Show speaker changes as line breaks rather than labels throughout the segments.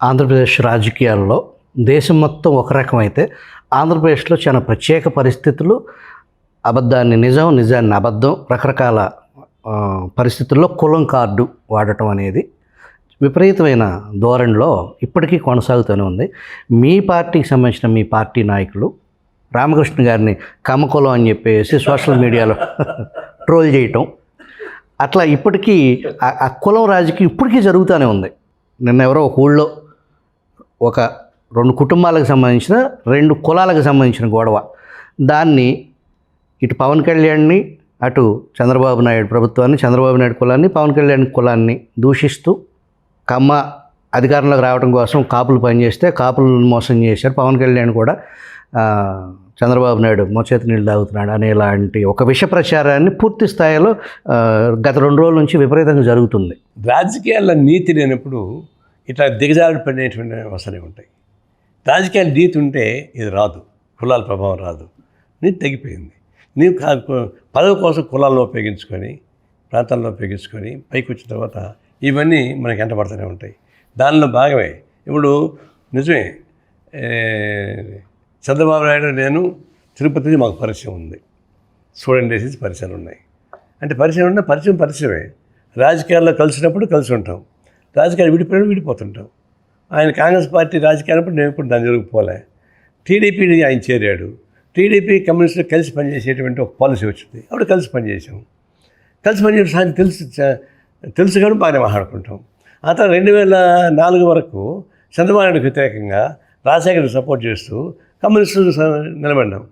ఆంధ్రప్రదేశ్ రాజకీయాల్లో దేశం మొత్తం ఒక రకమైతే ఆంధ్రప్రదేశ్లో చాలా ప్రత్యేక పరిస్థితులు, అబద్ధాన్ని నిజం, నిజాన్ని అబద్ధం, రకరకాల పరిస్థితుల్లో కులం కార్డు వాడటం అనేది విపరీతమైన ధోరణిలో ఇప్పటికీ కొనసాగుతూనే ఉంది. మీ పార్టీకి సంబంధించిన మీ పార్టీ నాయకులు రామకృష్ణ గారిని కమ్మకులం అని చెప్పేసి సోషల్ మీడియాలో ట్రోల్ చేయటం, అట్లా ఇప్పటికీ ఆ కులం రాజకీయం ఇప్పటికీ జరుగుతూనే ఉంది. నిన్న ఎవరో ఒక ఊళ్ళో ఒక 2 కుటుంబాలకు సంబంధించిన 2 కులాలకు సంబంధించిన గొడవ, దాన్ని ఇటు పవన్ కళ్యాణ్ని, అటు చంద్రబాబు నాయుడు ప్రభుత్వాన్ని, చంద్రబాబు నాయుడు కులాన్ని, పవన్ కళ్యాణ్ కులాన్ని దూషిస్తూ కమ్మ అధికారంలోకి రావడం కోసం కాపులు పనిచేస్తే కాపులను మోసం చేశారు, పవన్ కళ్యాణ్ కూడా చంద్రబాబు నాయుడు మోచేతి నీళ్ళు తాగుతున్నాడు అనేలాంటి ఒక విష ప్రచారాన్ని పూర్తి స్థాయిలో గత 2 రోజుల నుంచి విపరీతంగా జరుగుతుంది.
రాజకీయాల్లో నీతి లేనప్పుడు ఇట్లా దిగజారుడు పడినటువంటి అవసరం ఉంటాయి. రాజకీయాల నీతి ఉంటే ఇది రాదు, కులాల ప్రభావం రాదు. నీతి తగ్గిపోయింది. నీవు పదవి కోసం కులాలను ఉపయోగించుకొని, ప్రాంతాలను ఉపయోగించుకొని పైకి వచ్చిన తర్వాత ఇవన్నీ మనకి ఎంటబడుతూనే ఉంటాయి. దానిలో భాగమే ఇప్పుడు నిజమే, చంద్రబాబు నాయుడు నేను తిరుపతి మాకు పరిచయం ఉంది, స్టూడెంట్ డేసి పరిచయాలు ఉన్నాయి. అంటే పరిచయం ఉన్న పరిచయమే. రాజకీయాల్లో కలిసినప్పుడు కలిసి ఉంటాం, రాజకీయాలు విడిపోయినప్పుడు విడిపోతుంటాం. ఆయన కాంగ్రెస్ పార్టీ రాజకీయాలప్పుడు నేను ఇప్పుడు దాని జరుగుపోలే. టీడీపీ ఆయన చేరాడు, టీడీపీ కమ్యూనిస్టులు కలిసి పనిచేసేటువంటి ఒక పాలసీ వచ్చింది, అప్పుడు కలిసి పనిచేసాం. కలిసి పనిచేసే సాయం తెలుసు కానీ బాగానే మాట్లాడుకుంటాం. ఆ తర్వాత 2004 వరకు చంద్రబాబు నాయుడుకి వ్యతిరేకంగా రాజశేఖర్ని సపోర్ట్ చేస్తూ కమ్యూనిస్టులు నిలబడినాం.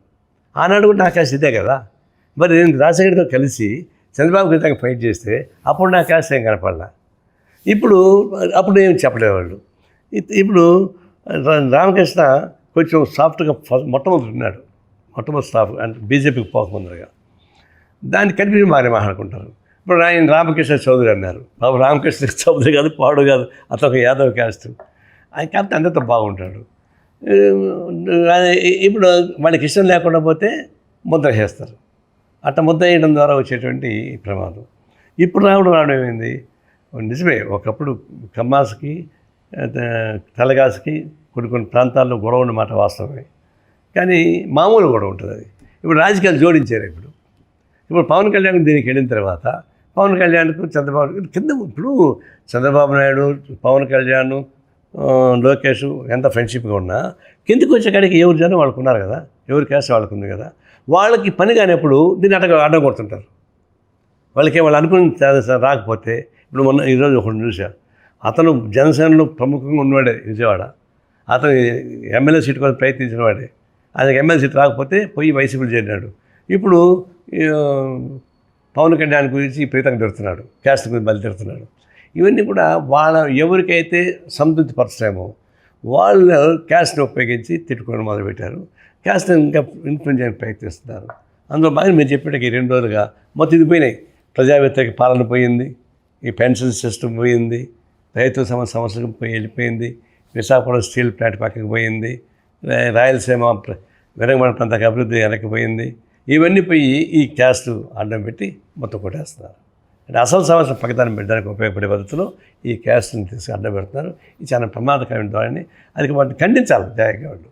ఆనాడు కూడా నా క్యాస్ట్ ఇదే కదా. మరి నేను రాజశేఖర్తో కలిసి చంద్రబాబు వ్యతిరేకంగా ఫైట్ చేస్తే అప్పుడు నా క్యాస్ట్ ఏం కనపడలా. అప్పుడు ఏం చెప్పలేదు వాళ్ళు. ఇప్పుడు రామకృష్ణ కొంచెం సాఫ్ట్గా మొట్టమొదటి ఉన్నాడు, మొట్టమొదటి స్టాఫ్ అంటే బీజేపీకి పోకముందరగా. దాన్ని కలిపి మారే మాట్లాడుకుంటారు. ఇప్పుడు ఆయన రామకృష్ణ చౌదరి అన్నారు. బాబు రామకృష్ణ చౌదరి కాదు, పాడు కాదు, అతను ఒక యాదవ్ క్యాస్ట్. ఆయన కాబట్టి అందరితో బాగుంటాడు. ఇప్పుడు వాళ్ళకి ఇష్టం లేకుండా పోతే ముద్ర చేస్తారు. అట్లా ముద్ర వేయడం ద్వారా వచ్చేటువంటి ప్రమాదం. ఇప్పుడు రావడం ఏమైంది? నిజమే, ఒకప్పుడు కమ్మాస్కి తెలగాసుకి కొన్ని ప్రాంతాల్లో గొడవ ఉన్నమాట వాస్తవమే, కానీ మామూలు గొడవ ఉంటుంది అది. ఇప్పుడు రాజకీయాలు జోడించారు. ఇప్పుడు పవన్ కళ్యాణ్ దీనికి వెళ్ళిన తర్వాత పవన్ కళ్యాణ్కు చంద్రబాబు కింద, ఇప్పుడు చంద్రబాబు నాయుడు, పవన్ కళ్యాణ్, లోకేష్ ఎంత ఫ్రెండ్షిప్గా ఉన్నా కిందకి వచ్చే కాడికి ఎవరు జనం వాళ్ళకు ఉన్నారు కదా, ఎవరి క్యాస్ట్ వాళ్ళకు ఉంది కదా. వాళ్ళకి పని కానప్పుడు దీన్ని అడ్డం కొడుతుంటారు. వాళ్ళకి వాళ్ళు అనుకుని రాకపోతే, ఇప్పుడు మొన్న ఈరోజు ఒకటి చూశారు, అతను జనసేనలో ప్రముఖంగా ఉన్నవాడే విజయవాడ, అతను ఎమ్మెల్యే సీటు కోసం ప్రయత్నించిన వాడే. ఆయనకి ఎమ్మెల్యే సీట్ రాకపోతే పోయి వైసీపీలో చేరినాడు. ఇప్పుడు పవన్ కళ్యాణ్ గురించి ప్రీతంగా తిడుతున్నాడు, క్యాస్ట్ గురించి బలి తిడుతున్నాడు. ఇవన్నీ కూడా వాళ్ళ ఎవరికైతే సంతృప్తి పరచలేమో వాళ్ళు క్యాస్ట్ని ఉపయోగించి తిట్టుకోవడం మొదలుపెట్టారు. క్యాస్ట్ని ఇంకా ఇన్ఫ్లుయెన్స్ చేయడానికి ప్రయత్నిస్తున్నారు. అందులో బాగా మీరు చెప్పేటకి 2 రోజులుగా మొత్తం ఇది పోయినాయి. ప్రజా వ్యతిరేక పాలన పోయింది, ఈ పెన్షన్ సిస్టమ్ పోయింది, రైతు సమస్య వెళ్ళిపోయింది, విశాఖపట్నం స్టీల్ ప్లాంట్ పక్కకి పోయింది, రాయలసీమ వెనకబడిన ప్రాంతానికి అభివృద్ధి వెనక్కిపోయింది. ఇవన్నీ పోయి ఈ క్యాస్ట్ అడ్డం పెట్టి మొత్తం కొట్టేస్తున్నారు. అంటే అసలు సమస్య పక్కదాన్ని పెట్టడానికి ఉపయోగపడే పద్ధతిలో ఈ క్యాస్ట్ని తీసుకు అడ్డం పెడుతున్నారు. ఇది చాలా ప్రమాదకరమైన ద్వారా అది వాటిని ఖండించాలి జాగ్రత్తగా వాళ్ళు.